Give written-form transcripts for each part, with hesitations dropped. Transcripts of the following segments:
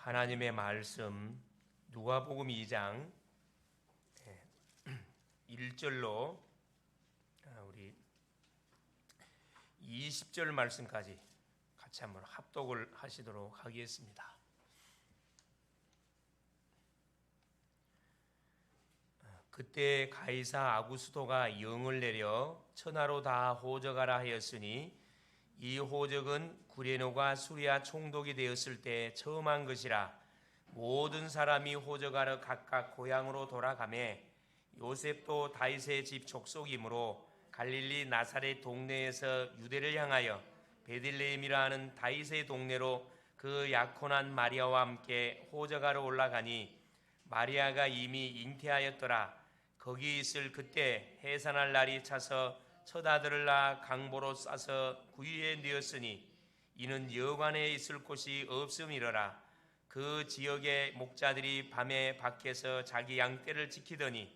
하나님의 말씀 누가복음 2장 1절로 우리 20절 말씀까지 같이 한번 합독을 하시도록 하겠습니다. 그때 가이사 아구스토가 영을 내려 천하로 다 호적하라 하였으니 이 호적은 구레노가 수리아 총독이 되었을 때 처음 한 것이라. 모든 사람이 호적하러 각각 고향으로 돌아가매 요셉도 다윗의 집 족속이므로 갈릴리 나사렛 동네에서 유대를 향하여 베들레헴이라 하는 다윗의 동네로 그 약혼한 마리아와 함께 호적하러 올라가니 마리아가 이미 잉태하였더라. 거기 있을 그때 해산할 날이 차서 첫 아들을 낳아 강보로 싸서 구유에 넣었으니 이는 여관에 있을 곳이 없음이러라. 그 지역의 목자들이 밤에 밖에서 자기 양떼를 지키더니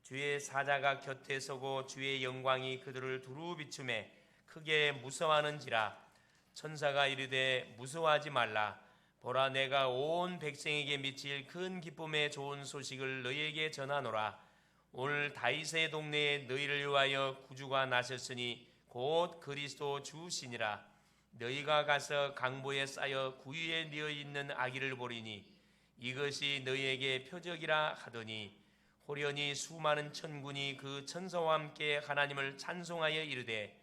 주의 사자가 곁에 서고 주의 영광이 그들을 두루 비추매 크게 무서워하는지라. 천사가 이르되 무서워하지 말라. 보라, 내가 온 백성에게 미칠 큰 기쁨의 좋은 소식을 너희에게 전하노라. 오늘 다윗의 동네에 너희를 위하여 구주가 나셨으니 곧 그리스도 주시니라. 너희가 가서 강보에 쌓여 구유에 넣어 있는 아기를 보리니 이것이 너희에게 표적이라 하더니 호련히 수많은 천군이 그 천사와 함께 하나님을 찬송하여 이르되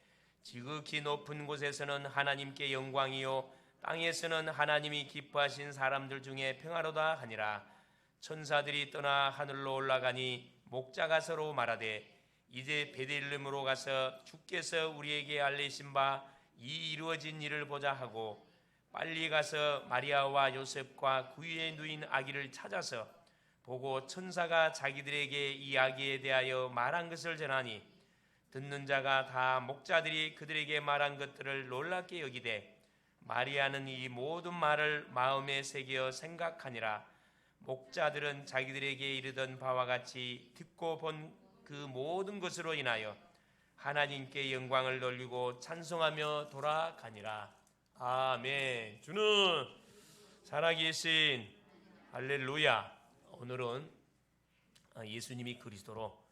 지극히 높은 곳에서는 하나님께 영광이요 땅에서는 하나님이 기뻐하신 사람들 중에 평화로다 하니라. 천사들이 떠나 하늘로 올라가니 목자가 서로 말하되 이제 베들레헴으로 가서 주께서 우리에게 알리신 바 이 이루어진 일을 보자 하고 빨리 가서 마리아와 요셉과 구유에 누인 아기를 찾아서 보고 천사가 자기들에게 이 아기에 대하여 말한 것을 전하니 듣는 자가 다 목자들이 그들에게 말한 것들을 놀랍게 여기되 마리아는 이 모든 말을 마음에 새겨 생각하니라. 목자들은 자기들에게 이르던 바와 같이 듣고 본 그 모든 것으로 인하여 하나님께 영광을 돌리고 찬송하며 돌아가니라. 아멘. 주는 살아계신 할렐루야. 오늘은 예수님이 그리스도로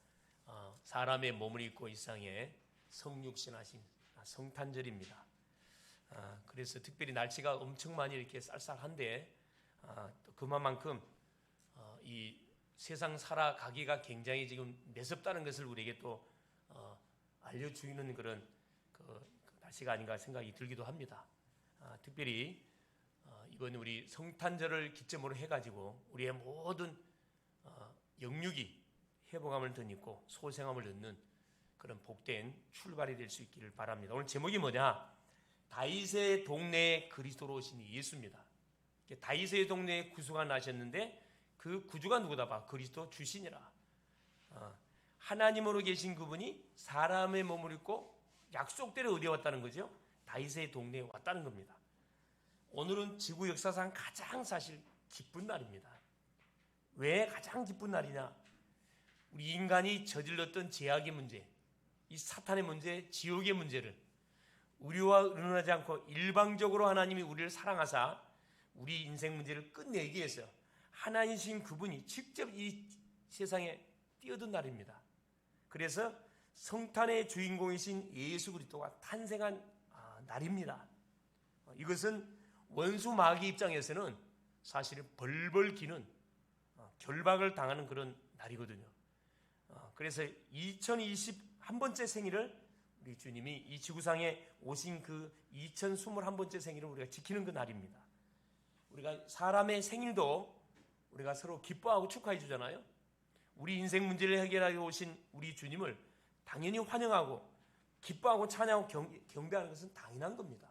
사람의 몸을 입고 이 세상에 성육신하신 성탄절입니다. 그래서 특별히 날씨가 엄청 많이 이렇게 쌀쌀한데 또 그만큼 이 세상 살아가기가 굉장히 지금 매섭다는 것을 우리에게 또 알려주는 그런 그 날씨가 아닌가 생각이 들기도 합니다. 특별히 이번 우리 성탄절을 기점으로 해가지고 우리의 모든 영육이 회복함을 덧입고 소생함을 얻는 그런 복된 출발이 될 수 있기를 바랍니다. 오늘 제목이 뭐냐? 다윗의 동네에 그리스도로 오신 예수입니다. 다윗의 동네에 구주가 나셨는데 그 구주가 누구다 봐? 그리스도 주시니라. 하나님으로 계신 그분이 사람의 몸을 입고 약속대로 어디에 왔다는 거죠? 다윗의 동네에 왔다는 겁니다. 오늘은 지구 역사상 가장 사실 기쁜 날입니다. 왜 가장 기쁜 날이냐? 우리 인간이 저질렀던 죄악의 문제, 이 사탄의 문제, 지옥의 문제를 우리와 의논하지 않고 일방적으로 하나님이 우리를 사랑하사 우리 인생 문제를 끝내기 위해서 하나님이신 그분이 직접 이 세상에 뛰어든 날입니다. 그래서 성탄의 주인공이신 예수 그리스도가 탄생한 날입니다. 이것은 원수 마귀 입장에서는 사실은 벌벌 기는 결박을 당하는 그런 날이거든요. 그래서 2021번째 생일을 우리 주님이 이 지구상에 오신 그 2021번째 생일을 우리가 지키는 그 날입니다. 우리가 사람의 생일도 우리가 서로 기뻐하고 축하해 주잖아요. 우리 인생 문제를 해결하러 오신 우리 주님을 당연히 환영하고 기뻐하고 찬양하고 경배하는 것은 당연한 겁니다.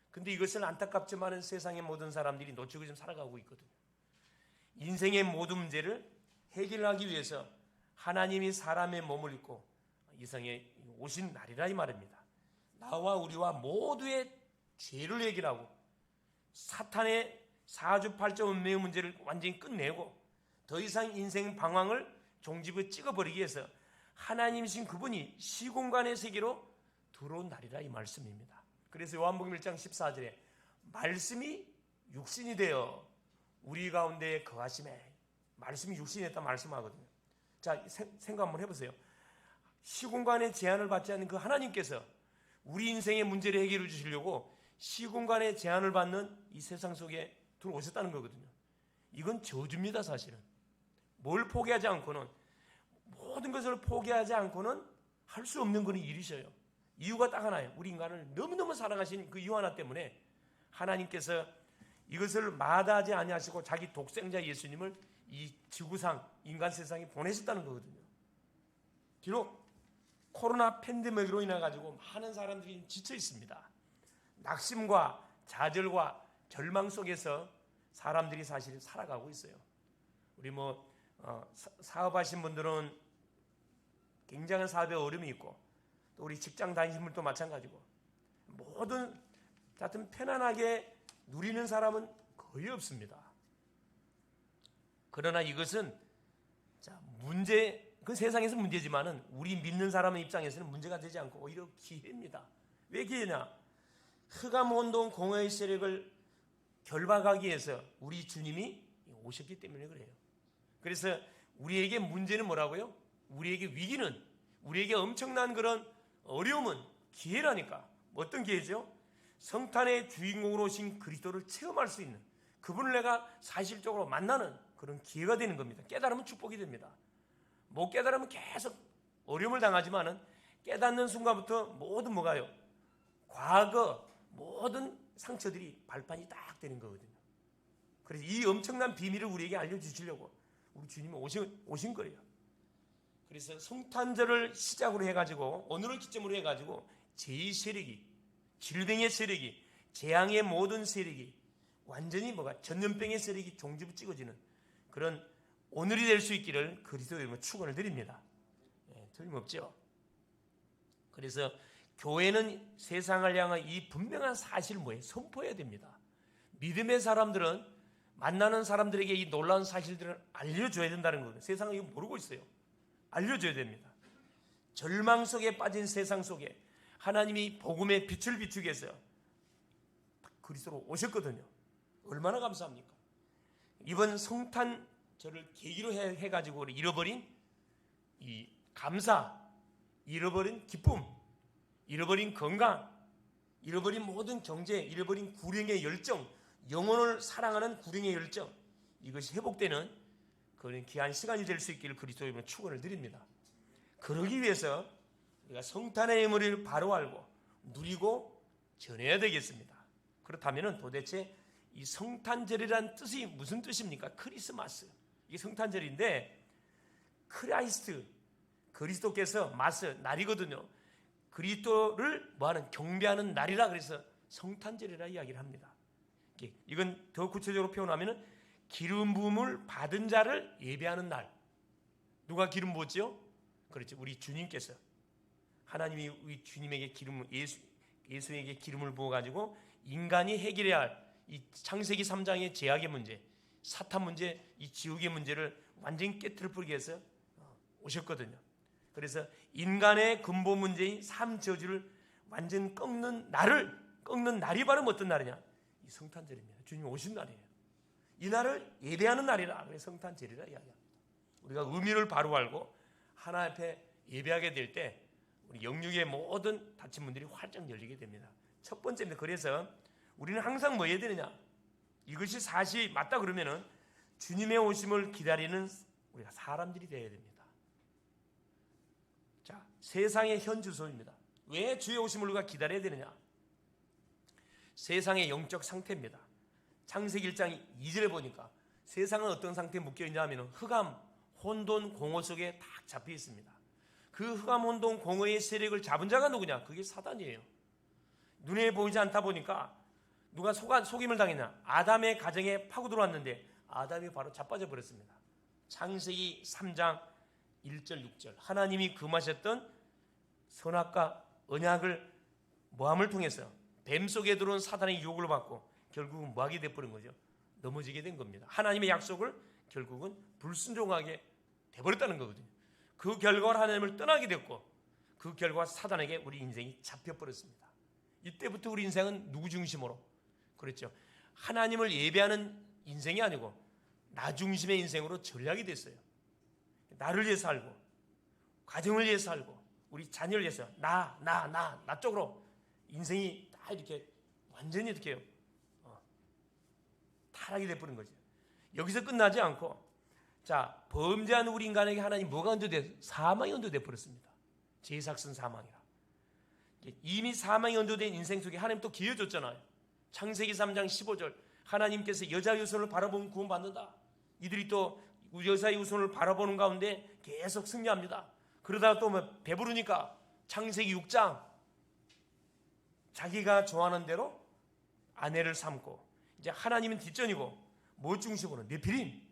근데 이것을 안타깝지만 세상의 모든 사람들이 놓치고 좀 살아가고 있거든요. 인생의 모든 문제를 해결하기 위해서 하나님이 사람의 몸을 입고 이 세상에 오신 날이라 이 말입니다. 나와 우리와 모두의 죄를 해결하고 사탄의 사주팔자 운명의 문제를 완전히 끝내고 더 이상 인생 방황을 종지부에 찍어버리기 위해서 하나님이신 그분이 시공간의 세계로 들어온 날이라 이 말씀입니다. 그래서 요한복음 1장 14절에 말씀이 육신이 되어 우리 가운데 거하심에 말씀이 육신했다 말씀하거든요. 자, 생각 한번 해보세요. 시공간의 제한을 받지 않는 그 하나님께서 우리 인생의 문제를 해결해 주시려고 시공간의 제한을 받는 이 세상 속에 들어오셨다는 거거든요. 이건 저주입니다. 사실은 뭘 포기하지 않고는, 모든 것을 포기하지 않고는 할 수 없는 그런 일이셔요. 이유가 딱 하나예요. 우리 인간을 너무너무 사랑하신 그 이유 하나 때문에 하나님께서 이것을 마다하지 아니하시고 자기 독생자 예수님을 이 지구상 인간 세상에 보내셨다는 거거든요. 비록 코로나 팬데믹으로 인해 가지고 많은 사람들이 지쳐 있습니다. 낙심과 좌절과 절망 속에서 사람들이 사실 살아가고 있어요. 우리 사업하신 분들은 굉장한 사업에 어려움이 있고, 또 우리 직장 다니신 분도 마찬가지고, 모든 하여튼 편안하게 누리는 사람은 거의 없습니다. 그러나 이것은 그 세상에서 문제지만은 우리 믿는 사람의 입장에서는 문제가 되지 않고 오히려 기회입니다. 왜 기회냐? 흑암운동 공허의 세력을 결박하기 위해서 우리 주님이 오셨기 때문에 그래요. 그래서 우리에게 문제는 뭐라고요? 우리에게 위기는, 우리에게 엄청난 그런 어려움은 기회라니까. 어떤 기회죠? 성탄의 주인공으로 오신 그리스도를 체험할 수 있는, 그분을 내가 사실적으로 만나는 그런 기회가 되는 겁니다. 깨달으면 축복이 됩니다. 못 깨달으면 계속 어려움을 당하지만은 깨닫는 순간부터 모든 뭐가요? 과거 모든 상처들이 발판이 딱 되는 거거든요. 그래서 이 엄청난 비밀을 우리에게 알려주시려고 우리 주님이 오신 거예요. 그래서 성탄절을 시작으로 해가지고, 오늘을 기점으로 해가지고 제2 세력이, 질병의 세력이, 재앙의 모든 세력이 완전히 전염병의 세력이 종지부 찍어지는 그런 오늘이 될 수 있기를 그리스도의 이름으로 축원을 드립니다. 틀림없죠. 그래서 교회는 세상을 향한 이 분명한 사실을 선포해야 됩니다. 믿음의 사람들은 만나는 사람들에게 이 놀라운 사실들을 알려줘야 된다는 거예요. 세상은 이거 모르고 있어요. 알려줘야 됩니다. 절망 속에 빠진 세상 속에 하나님이 복음의 빛을 비추기 위해서 그리스도로 오셨거든요. 얼마나 감사합니까? 이번 성탄절을 계기로 해가지고 잃어버린 이 감사, 잃어버린 기쁨, 잃어버린 건강, 잃어버린 모든 경제, 잃어버린 구령의 열정, 영혼을 사랑하는 구령의 열정, 이것이 회복되는 그런 귀한 시간이 될 수 있기를 그리스도의 이름으로 축원을 드립니다. 그러기 위해서 우리가 성탄의 의미를 바로 알고 누리고 전해야 되겠습니다. 그렇다면 도대체 이 성탄절이란 뜻이 무슨 뜻입니까? 크리스마스, 이게 성탄절인데, 크라이스트, 그리스도께서 마스, 날이거든요. 그리스도를 경배하는 날이라 그래서 성탄절이라 이야기를 합니다. 이건 더 구체적으로 표현하면 기름 부음을 받은 자를 예배하는 날. 누가 기름 부었죠? 그렇죠. 우리 주님께서, 하나님이 우리 주님에게 예수에게 기름을 부어가지고 인간이 해결해야 할 이 창세기 3장의 제약의 문제, 사탄 문제, 이 지옥의 문제를 완전히 깨트려 뿌리기 위해서 오셨거든요. 그래서 인간의 근본 문제인 삶 저주를 완전 꺾는 날이 바로 어떤 날이냐? 이 성탄절입니다. 주님이 오신 날이에요. 이 날을 예배하는 날이라, 그래서 성탄절이라 이야기합니다. 우리가 의미를 바로 알고 하나님 앞에 예배하게 될 때 우리 영육의 모든 닫힌 문들이 활짝 열리게 됩니다. 첫 번째입니다. 그래서 우리는 항상 뭐 해야 되느냐? 이것이 사실이 맞다 그러면은 주님의 오심을 기다리는 우리가 사람들이 되어야 됩니다. 자, 세상의 현 주소입니다. 왜 주의 오심을 우리가 기다려야 되느냐? 세상의 영적 상태입니다. 창세기 1장 2절에 보니까 세상은 어떤 상태에 묶여 있냐 하면 흑암, 혼돈, 공허 속에 딱 잡혀 있습니다. 그 흑암, 혼돈, 공허의 세력을 잡은 자가 누구냐? 그게 사단이에요. 눈에 보이지 않다 보니까 누가 속임을 당했냐? 아담의 가정에 파고 들어왔는데 아담이 바로 자빠져 버렸습니다. 창세기 3장 1절 6절 하나님이 금하셨던 선악과 언약을 모함을 통해서 뱀 속에 들어온 사단의 유혹을 받고 결국은 뭐하게 돼버린 거죠? 넘어지게 된 겁니다. 하나님의 약속을 결국은 불순종하게 돼버렸다는 거거든요. 그 결과로 하나님을 떠나게 됐고 그 결과 사단에게 우리 인생이 잡혀버렸습니다. 이때부터 우리 인생은 누구 중심으로? 그렇죠. 하나님을 예배하는 인생이 아니고 나 중심의 인생으로 전략이 됐어요. 나를 위해 살고 가정을 위해 살고 우리 자녀를 위해서 나 쪽으로 인생이 다 이렇게 완전히 이렇게 타락이 돼버린 거죠. 여기서 끝나지 않고 자, 범죄한 우리 인간에게 하나님 뭐가 언도돼? 사망이 언도돼 버렸습니다. 제사슨 사망이라. 이미 사망이 언도된 인생 속에 하나님 또 기회 줬잖아요. 창세기 3장 15절 하나님께서 여자의 후손을 바라보면 구원받는다. 이들이 또 여자의 후손을 바라보는 가운데 계속 승리합니다. 그러다가 또 배부르니까 창세기 6장 자기가 좋아하는 대로 아내를 삼고 이제 하나님은 뒷전이고 뭘 중심으로? 네피림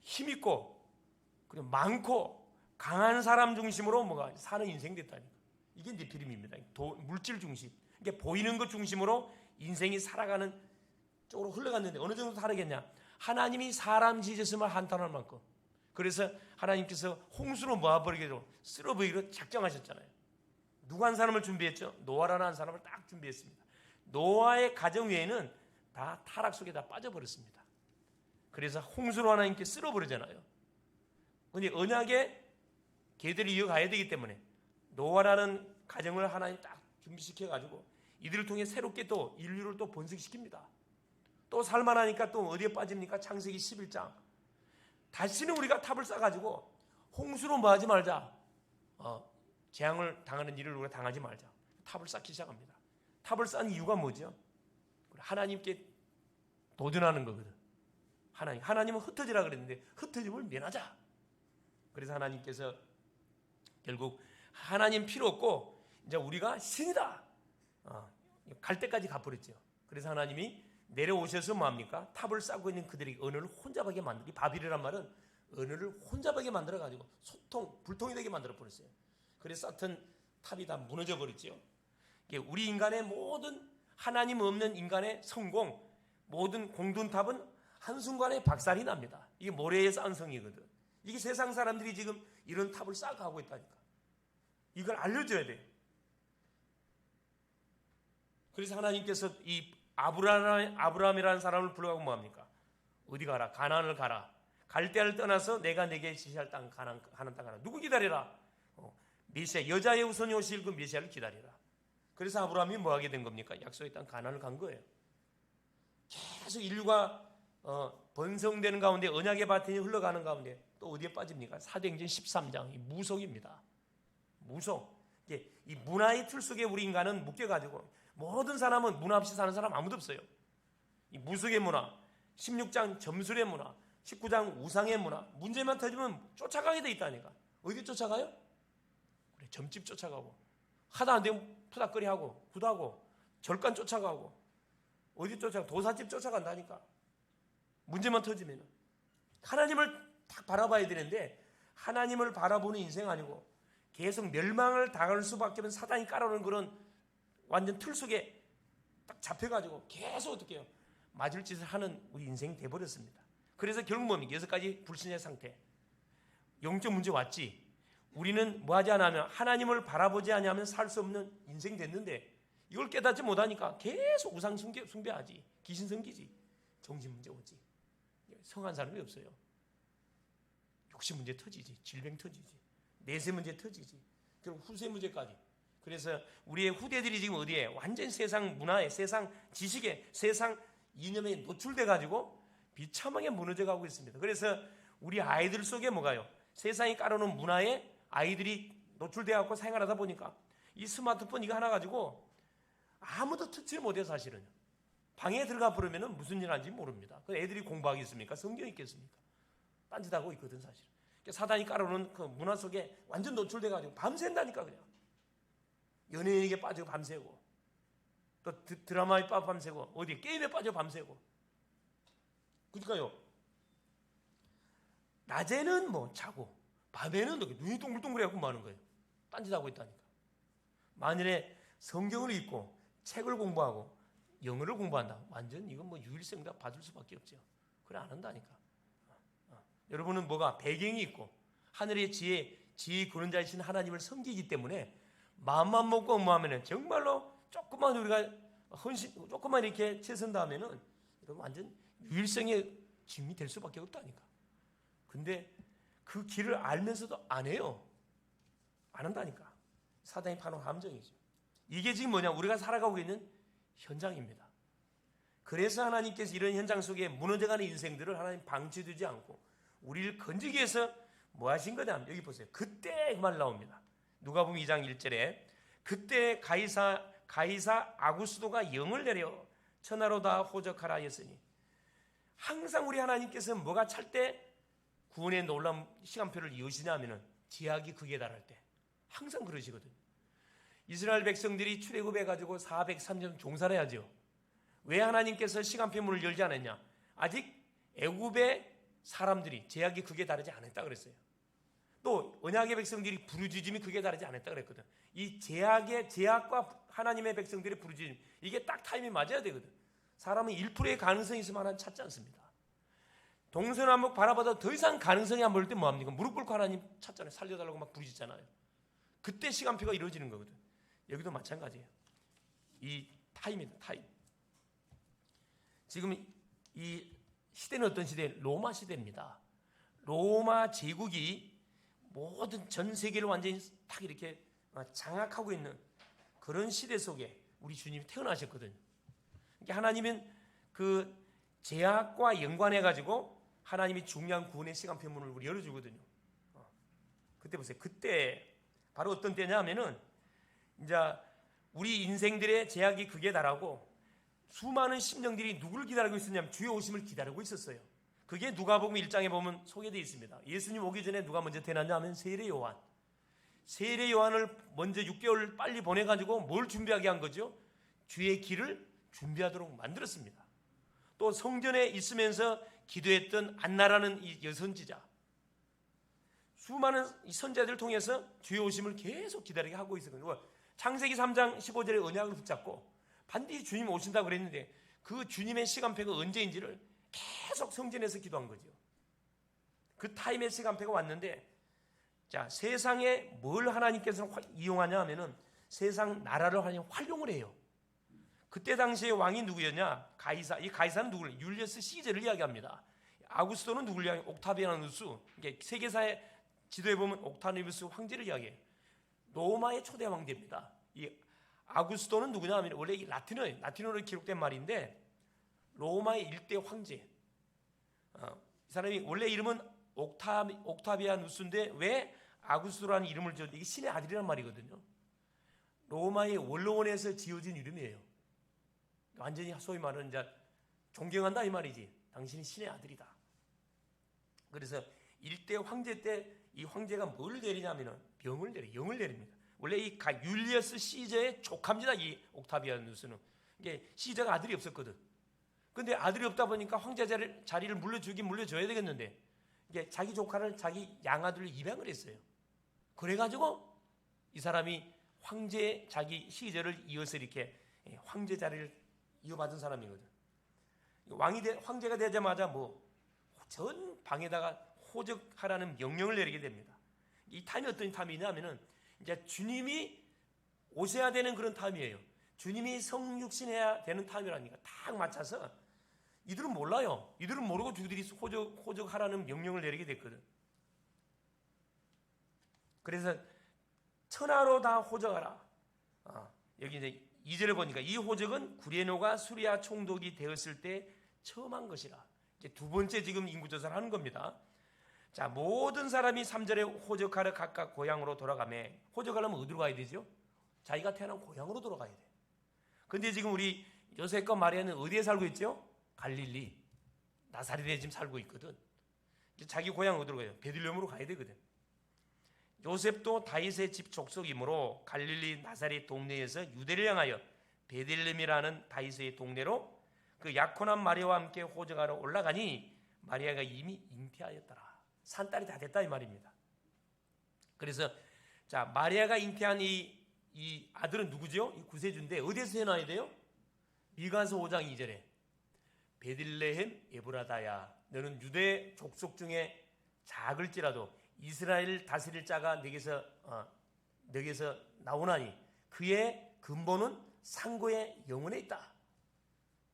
힘있고 그리고 많고 강한 사람 중심으로 뭐가 사는 인생 됐다니까. 이게 네피림입니다. 물질 중심. 이게 보이는 것 중심으로 인생이 살아가는 쪽으로 흘러갔는데 어느 정도 다르겠냐? 하나님이 사람 지으셨음을 한탄할 만큼. 그래서 하나님께서 홍수로 모아버리기로 쓸어버리기로 작정하셨잖아요. 누구 한 사람을 준비했죠? 노아라는 한 사람을 딱 준비했습니다. 노아의 가정 외에는 다 타락 속에 다 빠져버렸습니다. 그래서 홍수로 하나님께 쓸어버리잖아요. 근데 언약의 계대를 이어가야 되기 때문에 노아라는 가정을 하나님 딱 준비시켜가지고 이들을 통해 새롭게 또 인류를 또 번식시킵니다. 또 살만하니까 또 어디에 빠집니까? 창세기 11장. 다시는 우리가 탑을 쌓아가지고 홍수로 뭐 하지 말자. 재앙을 당하는 일을 우리가 당하지 말자. 탑을 쌓기 시작합니다. 탑을 쌓은 이유가 뭐죠? 하나님께 도전하는 거거든. 하나님은 흩어지라 그랬는데 흩어짐을 면하자. 그래서 하나님께서 결국 하나님 필요 없고 이제 우리가 신이다. 갈 때까지 가버렸죠. 그래서 하나님이 내려오셔서 뭐합니까? 탑을 쌓고 있는 그들에게 언어를 혼잡하게 만들기. 바빌이란 말은 언어를 혼잡하게 만들어가지고 소통, 불통이 되게 만들어 버렸어요. 그래서 쌓던 탑이 다 무너져 버렸죠. 우리 인간의 모든 하나님 없는 인간의 성공, 모든 공든탑은 한순간에 박살이 납니다. 이게 모래에 쌓은 성이거든. 이게 세상 사람들이 지금 이런 탑을 쌓아가고 있다니까. 이걸 알려줘야 돼. 그래서 하나님께서 이 아브라함이라는 사람을 불러가고 뭐합니까? 어디 가라? 가나안을 가라. 갈대아를 떠나서 내가 내게 지시할 땅 가나안 가라. 누구 기다리라? 메시아, 여자의 후손이 오실 그 메시아를 기다리라. 그래서 아브라함이 뭐 하게 된 겁니까? 약속의 땅 가나안을 간 거예요. 계속 인류가 번성되는 가운데 언약의 바탕이 흘러가는 가운데 또 어디에 빠집니까? 사도행전 13장 이 무속입니다. 무속. 이 문화의 틀 속에 우리 인간은 묶여가지고 모든 사람은 문화 없이 사는 사람 아무도 없어요. 이 무속의 문화, 16장 점술의 문화, 19장 우상의 문화, 문제만 터지면 쫓아가게 돼 있다니까. 어디 쫓아가요? 그래, 점집 쫓아가고 하다 안 되면 푸닥거리하고 굿하고 절간 쫓아가고 어디 쫓아가고 도사집 쫓아간다니까. 문제만 터지면 하나님을 딱 바라봐야 되는데 하나님을 바라보는 인생 아니고 계속 멸망을 당할 수밖에 없는 사단이 깔아놓은 그런 완전 틀 속에 딱 잡혀가지고 계속 어떻게 해요? 맞을 짓을 하는 우리 인생이 돼버렸습니다. 그래서 결국 뭡니까? 6가지 불신의 상태. 영적 문제 왔지. 우리는 뭐 하지 않으면 하나님을 바라보지 않으면 살 수 없는 인생 됐는데 이걸 깨닫지 못하니까 계속 우상 숭배하지. 귀신 섬기지. 정신 문제 오지. 성한 사람이 없어요. 욕심 문제 터지지. 질병 터지지. 내세 문제 터지지. 그리고 후세 문제까지. 그래서 우리의 후대들이 지금 어디에? 완전 세상 문화에, 세상 지식에, 세상 이념에 노출돼 가지고 비참하게 무너져 가고 있습니다. 그래서 우리 아이들 속에 뭐가요? 세상이 깔아놓은 문화에 아이들이 노출돼 갖고 생활하다 보니까 이 스마트폰 이거 하나 가지고 아무도 터치를 못해. 사실은 방에 들어가 버리면 무슨 일 하는지 모릅니다. 그 애들이 공부하겠습니까? 성경 읽겠습니까? 딴짓하고 있거든 사실. 사단이 깔아놓은 그 문화 속에 완전 노출돼 가지고 밤샌다니까. 그냥 연예인에게 빠져 밤새고 또 드라마에 빠져 밤새고 어디 게임에 빠져 밤새고. 그러니까요, 낮에는 뭐 자고 밤에는 눈이 동글동글해갖고 마는 거예요. 딴짓하고 있다니까. 만일에 성경을 읽고 책을 공부하고 영어를 공부한다, 완전 이건 뭐 유일생다 받을 수밖에 없죠. 그래 안 한다니까. 여러분은 뭐가 배경이 있고 하늘의 지혜 근원자이신 하나님을 섬기기 때문에 마음만 먹고 업무하면은 정말로 조금만 우리가 조금만 이렇게 채선다 하면은 여러분 완전 유일성의 증이 될 수밖에 없다니까. 근데 그 길을 알면서도 안 해요. 안 한다니까. 사단이 파는 함정이죠. 이게 지금 뭐냐? 우리가 살아가고 있는 현장입니다. 그래서 하나님께서 이런 현장 속에 무너져가는 인생들을 하나님 방치되지 않고 우리를 건지기 위해서 뭐 하신 거냐? 여기 보세요. 그때 그 말 나옵니다. 누가복음 2장 1절에 그때 가이사 아구스도가 영을 내려 천하로 다 호적하라 하였으니, 항상 우리 하나님께서 뭐가 찰 때 구원의 놀라운 시간표를 여시냐 하면은 제약이 극에 달할 때 항상 그러시거든요. 이스라엘 백성들이 출애굽해 가지고 430년 종살을 해야죠. 왜 하나님께서 시간표 문을 열지 않았냐? 아직 애굽의 사람들이 제약이 극에 다르지 않았다 그랬어요. 또 언약의 백성들이 부르짖음이 극에 다르지 않았다 그랬거든. 이 제약과 하나님의 백성들의 부르짖음, 이게 딱 타임이 맞아야 되거든. 사람은 1%의 가능성이 있으면 하나님 찾지 않습니다. 동서남북 바라봐도 더 이상 가능성이 안 보일 때 뭐합니까? 무릎 꿇고 하나님 찾잖아요. 살려달라고 막 부르짖잖아요. 그때 시간표가 이루어지는 거거든. 여기도 마찬가지예요. 이 타임이다, 타임. 지금 이 시대는 어떤 시대? 로마 시대입니다. 로마 제국이 모든 전 세계를 완전히 딱 이렇게 장악하고 있는 그런 시대 속에 우리 주님이 태어나셨거든요. 그러니까 하나님은 그 제약과 연관해 가지고 하나님이 중요한 구원의 시간표문을 우리 열어주거든요. 그때 보세요. 그때 바로 어떤 때냐 하면은 이제 우리 인생들의 제약이 극에 달하고 수많은 심령들이 누구를 기다리고 있었냐면 주의 오심을 기다리고 있었어요. 그게 누가복음 1장에 보면 소개되어 있습니다. 예수님 오기 전에 누가 먼저 태어났냐 하면 세례 요한. 세례 요한을 먼저 6개월 빨리 보내가지고 뭘 준비하게 한 거죠? 주의 길을 준비하도록 만들었습니다. 또 성전에 있으면서 기도했던 안나라는 이 여선지자, 수많은 선자들을 통해서 주의 오심을 계속 기다리게 하고 있었거든요. 창세기 3장 15절에 언약을 붙잡고 반드시 주님 오신다고 그랬는데 그 주님의 시간표가 언제인지를 계속 성전에서 기도한 거죠. 그 타임의 시간표가 왔는데, 자, 세상에 뭘 하나님께서 이용하냐 하면은 세상 나라를 하나님 활용을 해요. 그때 당시에 왕이 누구였냐? 가이사. 이 가이사는 누구를? 율리어스 시저를 이야기합니다. 아구스토는 누구를 이야기해요? 옥타비아누스. 이게 세계사의 지도에 보면 옥타비아누스 황제를 이야기해요. 로마의 초대 황제입니다. 이 아구스토는 누구냐 하면 원래 이 라틴어로 기록된 말인데 로마의 일대 황제. 이 사람이 원래 이름은 옥타비아누스인데 왜 아구스토라는 이름을 지었는데 이게 신의 아들이란 말이거든요. 로마의 원로원에서 지어진 이름이에요. 완전히 소위 말하는 이제 존경한다 이 말이지. 당신이 신의 아들이다. 그래서 일대 황제 때 이 황제가 뭘 내리냐면은 병을 내려, 영을 내립니다. 원래 이 율리어스 시저의 조카입니다. 이 옥타비아누스는. 이게 시저가 아들이 없었거든. 근데 아들이 없다 보니까 황제 자리를 물려줘야 되겠는데 이게 자기 조카를 자기 양아들로 입양을 했어요. 그래가지고 이 사람이 황제 자기 시저를 이어서 이렇게 황제 자리를 이어받은 사람이거든. 황제가 되자마자 전 방에다가 호적하라는 명령을 내리게 됩니다. 이 타임이 어떤 타임이냐면은 이제 주님이 오셔야 되는 그런 타임이에요. 주님이 성육신해야 되는 타임이라니까 딱 맞춰서 이들은 몰라요. 이들은 모르고 주들이 호적하라는 명령을 내리게 됐거든. 그래서 천하로 다 호적하라. 여기 이제 2절을 보니까 이 호적은 구레노가 수리아 총독이 되었을 때 처음 한 것이라. 이제 두 번째 지금 인구조사를 하는 겁니다. 자, 모든 사람이 3절에 호적하러 각각 고향으로 돌아가며, 호적하려면 어디로 가야 되죠? 자기가 태어난 고향으로 돌아가야 돼. 근데 지금 우리 요셉과 마리아는 어디에 살고 있죠? 갈릴리, 나사렛에 지금 살고 있거든. 자기 고향 어디로 가요? 베들레헴으로 가야 되거든. 요셉도 다윗의 집 족속이므로 갈릴리 나사렛 동네에서 유대를 향하여 베들레헴이라는 다윗의 동네로 그 약혼한 마리아와 함께 호적하러 올라가니 마리아가 이미 잉태하였더라. 산딸이 다 됐다 이 말입니다. 그래서 자, 마리아가 잉태한 이 아들은 누구죠? 이 구세주인데 어디에서 태어나야 돼요? 미가서 5장 2절에 베들레헴 에브라다야, 너는 유대 족속 중에 작을지라도 이스라엘 다스릴 자가 너에게서 나오나니 그의 근본은 상고의 영혼에 있다.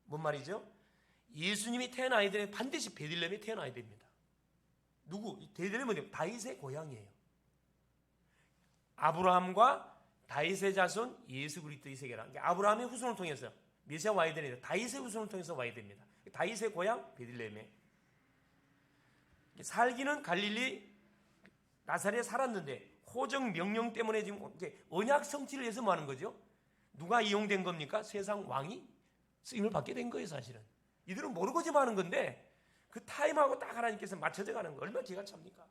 뭔 말이죠? 예수님이 태어나야 되는 반드시 베들레헴에 태어나야 됩니다. 누구? 베들레헴은 다윗의 고향이에요. 아브라함과 다윗의 자손 예수 그리스도의 세계라. 그러니까 아브라함의 후손을 통해서 메시아 와야 되는데 다윗의 후손을 통해서 와야 됩니다. 다윗의 고향 베들레헴에. 살기는 갈릴리 나사렛에 살았는데 호적 명령 때문에 지금 언약 성취를 위해서 뭐 하는 거죠? 누가 이용된 겁니까? 세상 왕이 쓰임을 받게 된 거예요, 사실은. 이들은 모르고지만 하는 건데 그 타임하고 딱 하나님께서 맞춰져 가는 거 얼마나 기가 찹니까?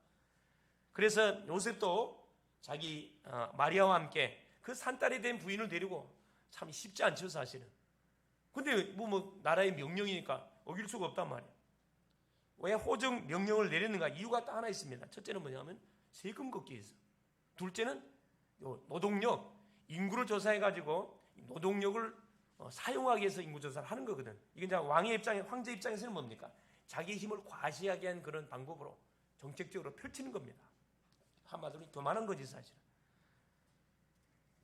그래서 요셉도 자기 마리아와 함께 그 산딸이 된 부인을 데리고 참 쉽지 않죠, 사실은. 근데 뭐 나라의 명령이니까 어길 수가 없단 말이에요. 왜 호적 명령을 내렸는가? 이유가 딱 하나 있습니다. 첫째는 뭐냐면 세금 걷기에 있어. 둘째는 노동력, 인구를 조사해가지고 노동력을 사용하기 위해서 인구조사를 하는 거거든. 이게 이제 왕의 입장에, 황제 입장에서는 뭡니까? 자기의 힘을 과시하게 한 그런 방법으로 정책적으로 펼치는 겁니다. 한마디로 더 많은 거지, 사실은.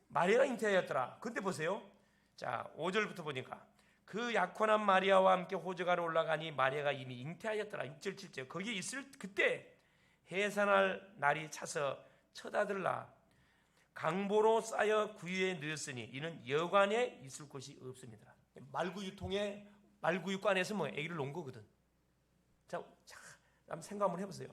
마리아가 잉태하였더라. 근데 보세요. 자, 5절부터 보니까 그 약혼한 마리아와 함께 호적하러 올라가니 마리아가 이미 잉태하였더라. 6절, 7절. 거기에 있을 그때 해산할 날이 차서 쳐다들라. 강보로 쌓여 구유에 넣었으니 이는 여관에 있을 곳이 없습니다. 말구유관에서 뭐 아기를 놓은 거거든. 자, 한번 생각 한번 해보세요.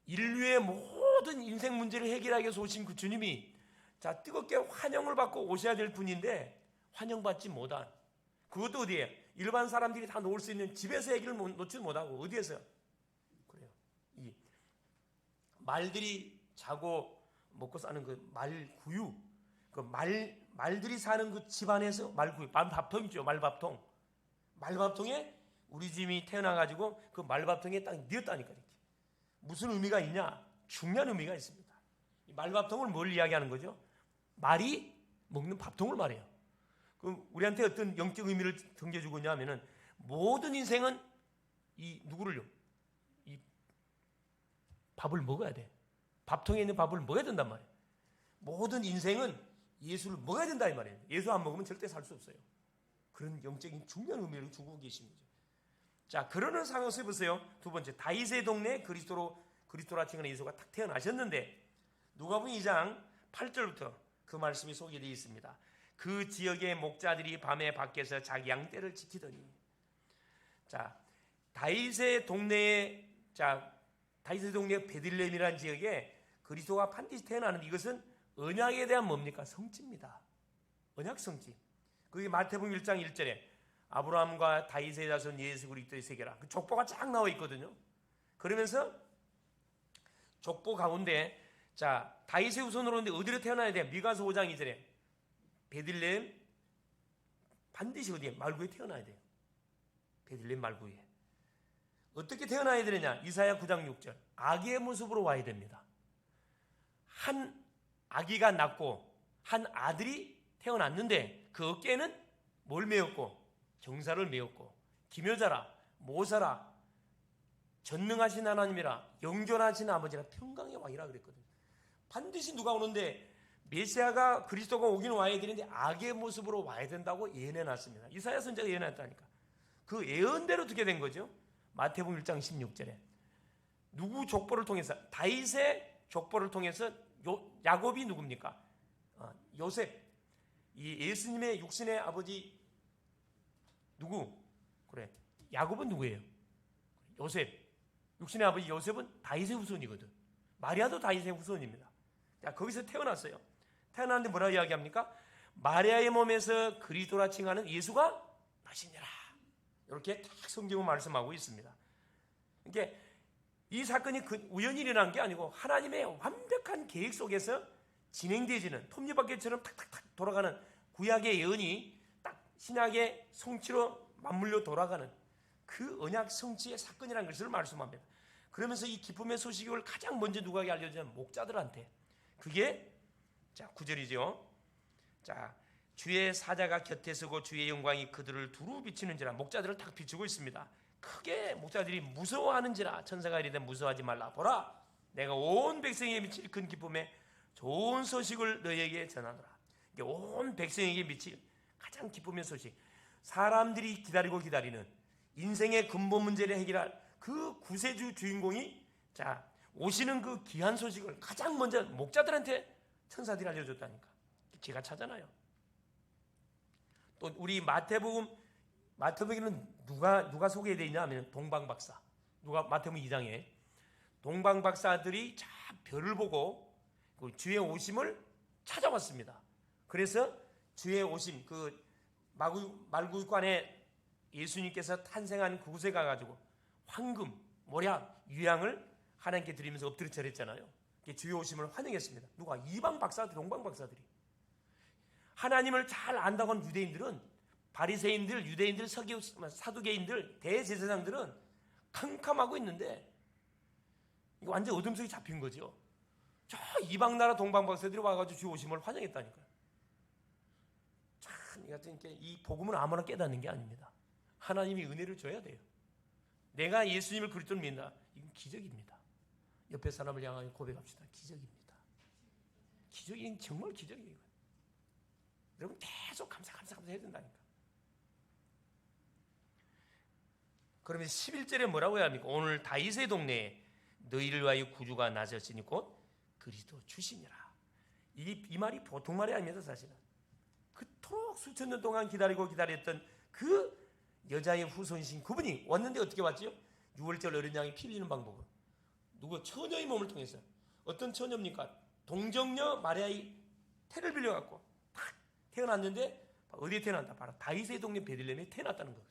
인류의 모든 인생 문제를 해결하기 위해서 오신 그 주님이 자 뜨겁게 환영을 받고 오셔야 될 분인데 환영받지 못한, 그것도 어디에? 일반 사람들이 다 놓을 수 있는 집에서 아기를 놓지 못하고 어디에서? 그래요. 이 말들이 자고 먹고 사는 그 말구유, 그 말들이 사는 그 집안에서 말구유, 말밥통 있죠, 말밥통. 말밥통에 우리 집이 태어나가지고 그 말밥통에 딱 넣었다니까. 이렇게. 무슨 의미가 있냐? 중요한 의미가 있습니다. 이 말밥통을 뭘 이야기하는 거죠? 말이 먹는 밥통을 말해요. 그럼 우리한테 어떤 영적 의미를 던져주고 있냐면은 모든 인생은 이 누구를요? 이 밥을 먹어야 돼. 밥통에 있는 밥을 먹어야 된단 말이에요. 모든 인생은 예수를 먹어야 된다 이 말이에요. 예수 안 먹으면 절대 살 수 없어요. 그런 영적인 중요한 의미를 주고 계신 거죠. 자, 그러는 상황에서 보세요. 두 번째, 다윗의 동네에 그리스도라 칭하는 예수가 딱 태어나셨는데 누가복음 2장 8절부터 그 말씀이 소개되어 있습니다. 그 지역의 목자들이 밤에 밖에서 자기 양떼를 지키더니, 자, 다윗의 동네에 베들레헴이라는 지역에 그리스도가 반드시 태어나는 이것은 언약에 대한 뭡니까? 성취입니다. 언약 성취. 그게 마태복음 1장 1절에 아브라함과 다윗의 자손 예수 그리스도의 세계라. 그 족보가 쫙 나와 있거든요. 그러면서 족보 가운데 자, 다윗의 후손으로 오는데 어디로 태어나야 돼? 미가서 5장 2절에 베들레헴 반드시 어디에? 말구에 태어나야 돼요. 베들레헴 말구에. 어떻게 태어나야 되느냐? 이사야 9장 6절. 아기의 모습으로 와야 됩니다. 한 아기가 낳고 한 아들이 태어났는데 그 어깨에는 뭘 메었고? 정사를 메었고 기묘자라, 모사라, 전능하신 하나님이라, 영존하신 아버지라, 평강의 왕이라 그랬거든요. 반드시 누가 오는데 메시아가 그리스도가 오기는 와야 되는데 악의 모습으로 와야 된다고 예언해놨습니다. 이사야 선지자가 예언했다니까. 그 예언대로 어떻게 된 거죠? 마태복음 1장 16절에 누구 족보를 통해서? 다윗의 족보를 통해서 야곱이 누굽니까? 요셉. 이 예수님의 육신의 아버지 누구? 그래, 야곱은 누구예요? 요셉. 육신의 아버지 요셉은 다윗의 후손이거든. 마리아도 다윗의 후손입니다. 자, 거기서 태어났어요. 태어났는데 뭐라고 이야기합니까? 마리아의 몸에서 그리스도라 칭하는 예수가 나시니라. 이렇게 딱 성경은 말씀하고 있습니다. 그러니까 이 사건이 우연히 일어난 게 아니고 하나님의 완벽한 계획 속에서 진행되어지는, 톱니바퀴처럼 탁탁탁 돌아가는 구약의 예언이 딱 신약의 성취로 맞물려 돌아가는 그 언약 성취의 사건이라는 것을 말씀합니다. 그러면서 이 기쁨의 소식을 가장 먼저 누구에게 알려주냐면 목자들한테. 그게 자 9절이죠. 자, 주의 사자가 곁에 서고 주의 영광이 그들을 두루 비치는지라. 목자들을 딱 비추고 있습니다. 크게 목자들이 무서워하는지라. 천사가 이르되 무서워하지 말라. 보라, 내가 온 백성에게 미칠 큰 기쁨에 좋은 소식을 너희에게 전하노라. 온 백성에게 미칠 가장 기쁨의 소식. 사람들이 기다리고 기다리는 인생의 근본 문제를 해결할 그 구세주 주인공이 자 오시는 그 귀한 소식을 가장 먼저 목자들한테 천사들이 알려줬다니까. 제가 찾아나요. 또 우리 마태복음에는 누가 소개되어 있냐 하면 동방박사. 누가 마태복음 2장에 동방박사들이 자 별을 보고 그 주의 오심을 찾아왔습니다. 그래서 주의 오심 그 말구관에 예수님께서 탄생한 그곳에 가가지고 황금, 모략, 유향을 하나님께 드리면서 엎드려 절했잖아요. 주의 오심을 환영했습니다. 누가? 이방 박사들, 동방 박사들이. 하나님을 잘 안다고 하는 유대인들은 바리새인들, 유대인들, 사두개인들, 대제사장들은 캄캄하고 있는데 이거 완전 어둠 속에 잡힌 거죠. 저 이방 나라 동방 박사들이 와가지고 주의 오심을 환영했다니까요. 참 이 복음은 아무나 깨닫는 게 아닙니다. 하나님이 은혜를 줘야 돼요. 내가 예수님을 그리스도를 믿는다. 이건 기적입니다. 옆에 사람을 향하여 고백합시다. 기적입니다. 기적이 정말 기적이에요. 여러분 계속 감사 해야 된다니까. 그러면 11절에 뭐라고 해야 합니까? 오늘 다윗의 동네에 너희를 위하여 구주가 나셨으니 곧 그리스도 주시니라. 이 말이 보통 말이 아닙니다. 사실은 그토록 수천 년 동안 기다렸던 그 여자의 후손이신 그분이 왔는데 어떻게 왔지요? 6월절 어린 양이 피 흘리는 방법은 누구 처녀의 몸을 통해서. 어떤 처녀입니까? 동정녀 마리아의 태를 빌려갖고 탁 태어났는데 어디에 태어난다? 바로 다윗의 동네 베들레헴에 태어났다는 거거든.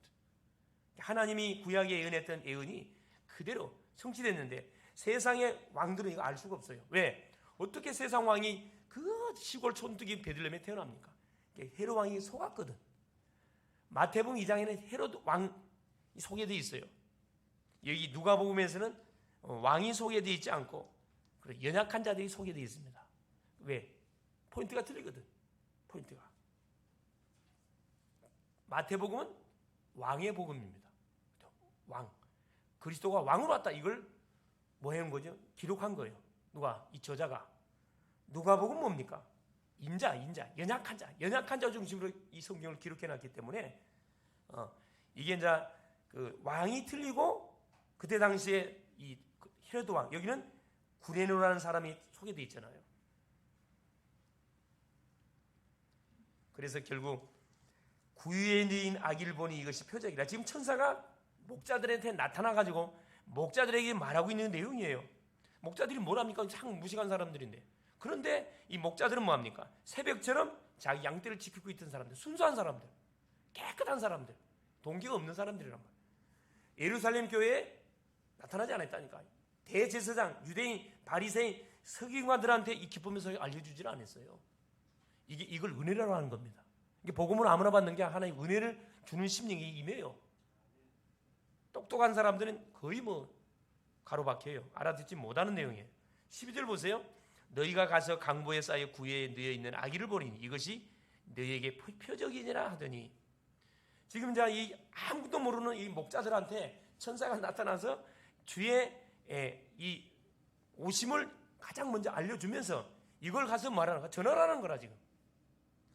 하나님이 구약에 예언했던 예언이 그대로 성취됐는데 세상의 왕들은 이거 알 수가 없어요. 왜? 어떻게 세상 왕이 그 시골 촌뜨기 베들레헴에 태어납니까? 헤롯 왕이 속았거든. 마태복음 2장에는 헤롯 왕이 소개되어 있어요. 여기 누가복음에서는 왕이 소개되어 있지 않고 연약한 자들이 소개되어 있습니다. 왜? 포인트가 틀리거든. 포인트가. 마태복음은 왕의 복음입니다. 왕. 그리스도가 왕으로 왔다. 이걸 뭐 해온 거죠? 기록한 거예요. 누가? 이 저자가. 누가복음 뭡니까? 인자, 연약한 자 중심으로 이 성경을 기록해놨기 때문에 이게 이제 그 왕이 틀리고 그때 당시에 이 헤로드 왕 여기는 구레노라는 사람이 소개되어 있잖아요. 그래서 결국 구유에 아기를 보니 이것이 표적이라. 지금 천사가 목자들한테 나타나가지고 목자들에게 말하고 있는 내용이에요. 목자들이 뭐랍니까? 참 무식한 사람들인데. 그런데 이 목자들은 뭐합니까? 새벽처럼 자기 양떼를 지키고 있던 사람들, 순수한 사람들, 깨끗한 사람들, 동기가 없는 사람들이란 말이에요. 예루살렘 교회에 나타나지 않았다니까. 대제사장, 유대인, 바리새인, 서기관들한테 이 기쁨에서 알려주질 않았어요. 이걸 은혜라고 하는 겁니다. 이게 복음을 아무나 받는 게 하나님 은혜를 주는 심령이 임해요. 똑똑한 사람들은 거의 가로막혀요. 알아듣지 못하는 내용이에요. 12절 보세요. 너희가 가서 강보에 쌓여 구유에 누워 있는 아기를 보리니 이것이 너희에게 표적이니라 하더니, 지금 이제 이 아무것도 모르는 이 목자들한테 천사가 나타나서 주의 이 오심을 가장 먼저 알려주면서 이걸 가서 말하는 거야. 전하라는 거라 지금.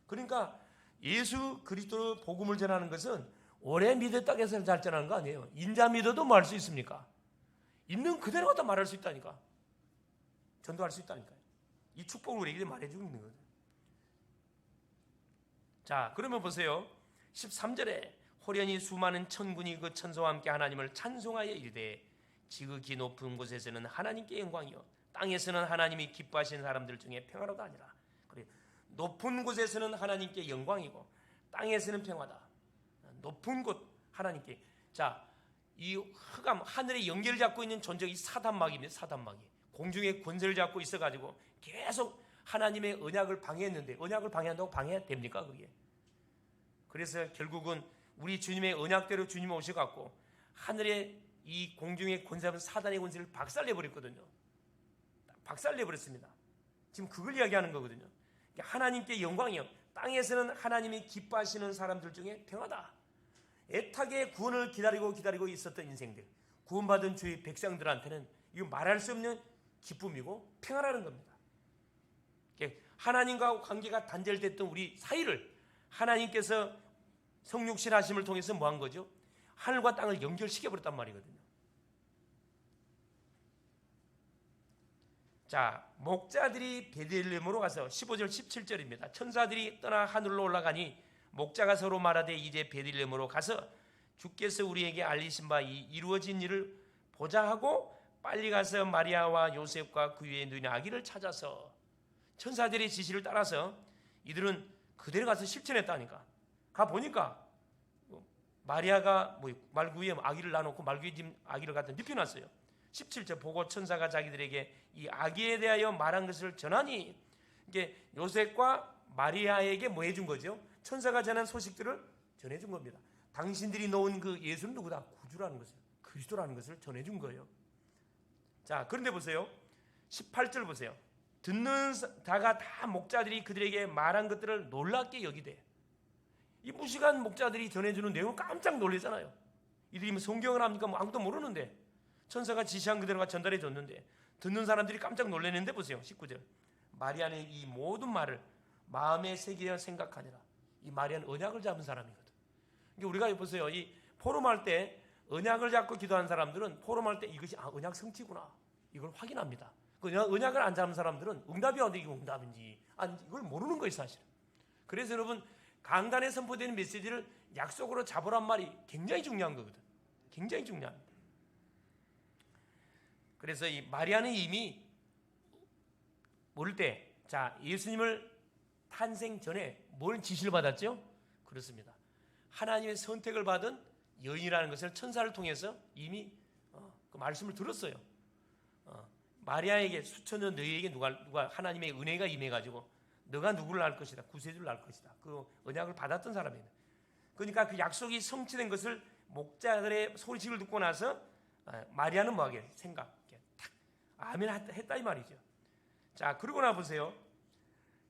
그러니까 예수 그리스도 복음을 전하는 것은 오래 믿었다고 해서 잘 전하는 거 아니에요. 인자 믿어도 뭐 할 수 있습니까? 있는 그대로 갖다 말할 수 있다니까. 전도할 수 있다니까요. 이 축복을 우리에게 말해주고 있는 거예요. 자, 그러면 보세요. 13절에 호련히 수많은 천군이 그 천사와 함께 하나님을 찬송하여 이르되 지극히 높은 곳에서는 하나님께 영광이요 땅에서는 하나님이 기뻐하시는 사람들 중에 평화로다 하니라. 그래, 높은 곳에서는 하나님께 영광이고 땅에서는 평화다. 높은 곳 하나님께. 자, 이 흑암 하늘에 연결을 잡고 있는 존재가 사단마귀입니다. 사단마귀. 공중에 권세를 잡고 있어가지고 계속 하나님의 언약을 방해했는데, 언약을 방해한다고 방해됩니까 그게? 그래서 결국은 우리 주님의 언약대로 주님 오셔갖고 하늘에 이 공중의 권세하는 사단의 권세를 박살내버렸거든요. 박살내버렸습니다. 지금 그걸 이야기하는 거거든요. 하나님께 영광이요 땅에서는 하나님이 기뻐하시는 사람들 중에 평화다. 애타게 구원을 기다리고 있었던 인생들, 구원받은 주의 백성들한테는 이거 말할 수 없는 기쁨이고 평화라는 겁니다. 하나님과 관계가 단절됐던 우리 사이를 하나님께서 성육신 하심을 통해서 뭐 한 거죠? 하늘과 땅을 연결시켜버렸단 말이거든요. 자, 목자들이 베들레헴으로 가서 15절 17절입니다. 천사들이 떠나 하늘로 올라가니 목자가 서로 말하되 이제 베들레헴으로 가서 주께서 우리에게 알리신 바 이루어진 일을 보자 하고 빨리 가서 마리아와 요셉과 그 위에 누인 아기를 찾아서, 천사들의 지시를 따라서 이들은 그대로 가서 실천했다니까. 가 보니까 마리아가 말구에 아기를 놔놓고 말구에 지금 아기를 갖다 눕혀놨어요. 17절 보고 천사가 자기들에게 이 아기에 대하여 말한 것을 전하니, 이게 요셉과 마리아에게 뭐 해준 거죠? 천사가 전한 소식들을 전해준 겁니다. 당신들이 놓은 그 예수는 누구다? 구주라는 것을, 그리스도라는 것을 전해준 거예요. 자, 그런데 보세요. 18절 보세요. 듣는 자가 다 목자들이 그들에게 말한 것들을 놀랍게 여기되, 이 무식한 목자들이 전해주는 내용을 깜짝 놀라잖아요. 이들이 뭐 성경을 합니까? 뭐 아무도 모르는데 천사가 지시한 그대로가 전달해 줬는데 듣는 사람들이 깜짝 놀랐는데 보세요. 19절 마리아는 이 모든 말을 마음에 새기어 생각하니라. 이 마리아는 언약을 잡은 사람이거든. 그러니까 우리가 보세요. 이 포럼할 때 언약을 잡고 기도한 사람들은 포럼할 때 이것이 언약 성취구나 이걸 확인합니다. 그 언약을 안 잡은 사람들은 응답이 어디 이게 응답인지 아닌지 이걸 모르는 거예요, 사실. 그래서 여러분 강단에 선포되는 메시지를 약속으로 잡으란 말이 굉장히 중요한 거거든. 굉장히 중요합니다. 그래서 이 마리아는 이미 모를 때, 자, 예수님을 탄생 전에 뭘 지시를 받았죠? 그렇습니다. 하나님의 선택을 받은 여인이라는 것을 천사를 통해서 이미 그 말씀을 들었어요. 마리아에게 수천 년 너희에게 누가 하나님의 은혜가 임해가지고 너가 누구를 낳을 것이다, 구세주를 낳을 것이다. 그 언약을 받았던 사람이에요. 그러니까 그 약속이 성취된 것을 목자들의 소식을 듣고 나서 마리아는 뭐하게 생각, 탁 아멘 했다 이 말이죠. 자, 그러고 나 보세요.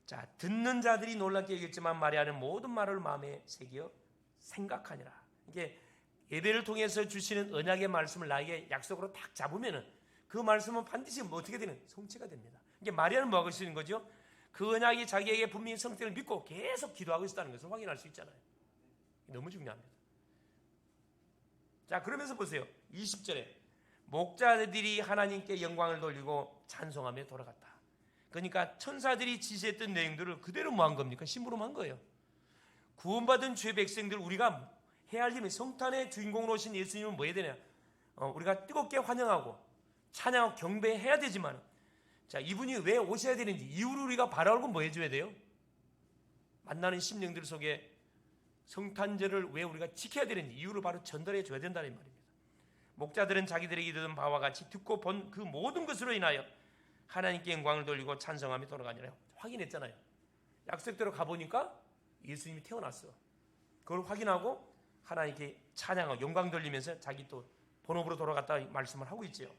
자, 듣는 자들이 놀랍게 여겼지만 마리아는 모든 말을 마음에 새겨 생각하니라. 이게 예배를 통해서 주시는 언약의 말씀을 나에게 약속으로 딱 잡으면은 그 말씀은 반드시 어떻게 되는 성취가 됩니다. 이게 마리아는 뭐 하고 있는 거죠? 그 언약이 자기에게 분명히 성취를 믿고 계속 기도하고 있었다는 것을 확인할 수 있잖아요. 너무 중요합니다. 자, 그러면서 보세요. 20절에 목자들이 하나님께 영광을 돌리고 찬송하며 돌아갔다. 그러니까 천사들이 지시했던 내용들을 그대로 뭐 한 겁니까? 심부름한 거예요. 구원받은 주의 백성들, 우리가 해야 할 일은 성탄의 주인공으로 오신 예수님을 뭐 해야 되냐? 우리가 뜨겁게 환영하고 찬양하고 경배해야 되지만, 자, 이분이 왜 오셔야 되는지 이유를 우리가 바라고 뭐 해줘야 돼요? 만나는 심령들 속에 성탄절을 왜 우리가 지켜야 되는지 이유를 바로 전달해 줘야 된다는 말입니다. 목자들은 자기들에게 듣는 바와 같이 듣고 본 그 모든 것으로 인하여 하나님께 영광을 돌리고 찬송하며 돌아가니라. 확인했잖아요. 약속대로 가보니까 예수님이 태어났어. 그걸 확인하고 하나님께 찬양하고 영광 돌리면서 자기 또 본업으로 돌아갔다 말씀을 하고 있죠.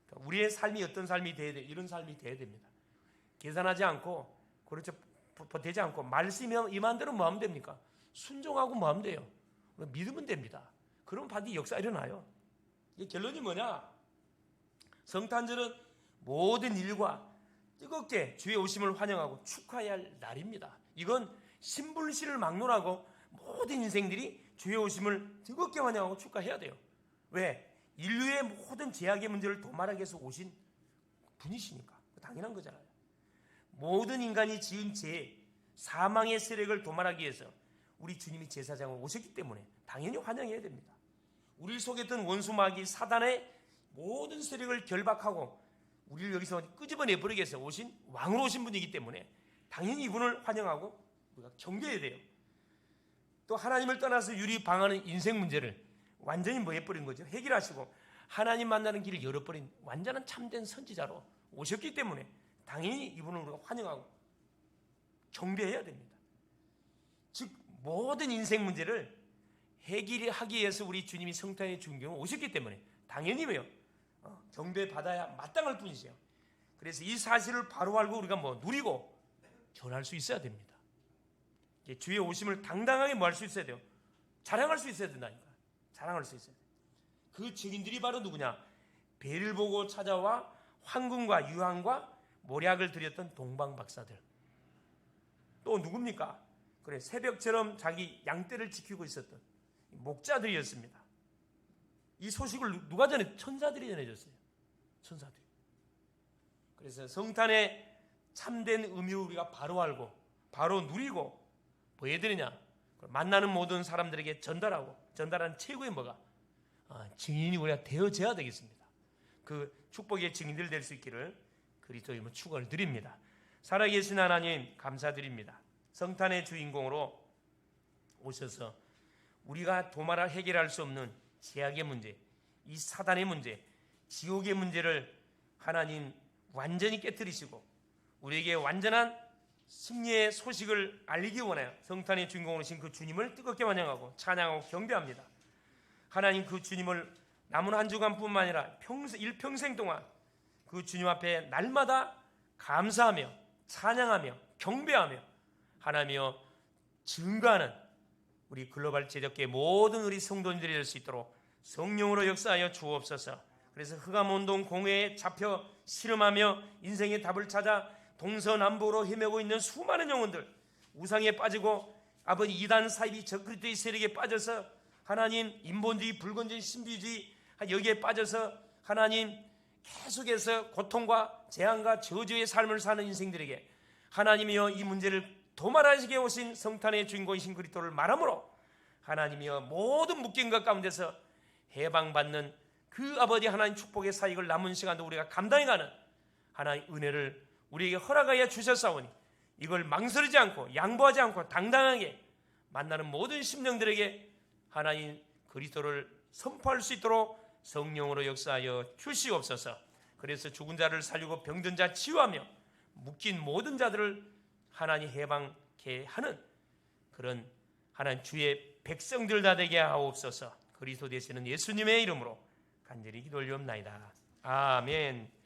그러니까 우리의 삶이 어떤 삶이 돼야 돼? 이런 삶이 돼야 됩니다. 계산하지 않고, 그렇죠, 되지 않고 말씀이 임한 대로 뭐 하면 됩니까? 순종하고 뭐 하면 돼요? 믿으면 됩니다. 그러면 반드시 역사 일어나요. 이게 결론이 뭐냐? 성탄절은 모든 일과 뜨겁게 주의 오심을 환영하고 축하해야 할 날입니다. 이건 신불시를 막론하고 모든 인생들이 주의 오심을 뜨겁게 환영하고 축하해야 돼요. 왜? 인류의 모든 제약의 문제를 도말하기 위해서 오신 분이시니까. 당연한 거잖아요. 모든 인간이 지은 죄, 사망의 세력을 도말하기 위해서 우리 주님이 제사장으로 오셨기 때문에 당연히 환영해야 됩니다. 우리 속에 있던 원수 마귀 사단의 모든 세력을 결박하고 우리를 여기서 끄집어내버리기 위해서 오신 왕으로 오신 분이기 때문에 당연히 이분을 환영하고 우리가 경배해야 돼요. 또 하나님을 떠나서 유리 방하는 인생 문제를 완전히 뭐 해버린 거죠? 해결하시고 하나님 만나는 길을 열어버린 완전한 참된 선지자로 오셨기 때문에 당연히 이분을 우리가 환영하고 경배해야 됩니다. 즉 모든 인생 문제를 해결하기 위해서 우리 주님이 성탄의 중경에 오셨기 때문에 당연히 왜요? 경배받아야 마땅할 뿐이죠. 그래서 이 사실을 바로 알고 우리가 뭐 누리고 전할 수 있어야 됩니다. 주의 오심을 당당하게 뭐 할 수 있어야 돼요? 자랑할 수 있어야 된다니까. 자랑할 수 있어야 돼요. 그 증인들이 바로 누구냐? 배를 보고 찾아와 황금과 유황과 모략을 드렸던 동방박사들. 또 누굽니까? 그래, 새벽처럼 자기 양떼를 지키고 있었던 목자들이었습니다. 이 소식을 누가 전해? 천사들이 전해줬어요. 천사들이. 그래서 성탄의 참된 의미를 우리가 바로 알고 바로 누리고 뭐 해야 되느냐? 만나는 모든 사람들에게 전달하는 최고의 뭐가? 증인이 우리가 되어져야 되겠습니다. 그 축복의 증인들 될 수 있기를 그리스도의 이름으로 축원을 드립니다. 살아계신 하나님 감사드립니다. 성탄의 주인공으로 오셔서 우리가 도말할 해결할 수 없는 죄악의 문제, 이 사단의 문제, 지옥의 문제를 하나님 완전히 깨뜨리시고 우리에게 완전한 승리의 소식을 알리기 원하여 성탄의 주인공으로 오신 그 주님을 뜨겁게 환영하고 찬양하고 경배합니다. 하나님 그 주님을 남은 한 주간뿐만 아니라 일평생 동안 그 주님 앞에 날마다 감사하며 찬양하며 경배하며 하나님이여 증거하는 우리 글로벌 제적계 모든 우리 성도님들이 될 수 있도록 성령으로 역사하여 주옵소서. 그래서 흑암운동 공회에 잡혀 씨름하며 인생의 답을 찾아 동서남북으로 헤매고 있는 수많은 영혼들, 우상에 빠지고 아버지 이단 사이비 적그리스도의 세력에 빠져서 하나님 인본주의 불건주의 신비주의 여기에 빠져서 하나님 계속해서 고통과 재앙과 저주의 삶을 사는 인생들에게 하나님이여 이 문제를 도말하시게 오신 성탄의 주인공이신 그리스도를 말함으로 하나님이여 모든 묶인 것 가운데서 해방받는 그 아버지 하나님 축복의 사역을 남은 시간도 우리가 감당해가는 하나님 은혜를 우리에게 허락하여 주셨사오니 이걸 망설이지 않고 양보하지 않고 당당하게 만나는 모든 심령들에게 하나님 그리스도를 선포할 수 있도록 성령으로 역사하여 주시옵소서. 그래서 죽은 자를 살리고 병든 자 치유하며 묶인 모든 자들을 하나님 해방케 하는 그런 하나님 주의 백성들 다 되게 하옵소서. 그리스도 되시는 예수님의 이름으로 간절히 기도 올리옵나이다. 아멘.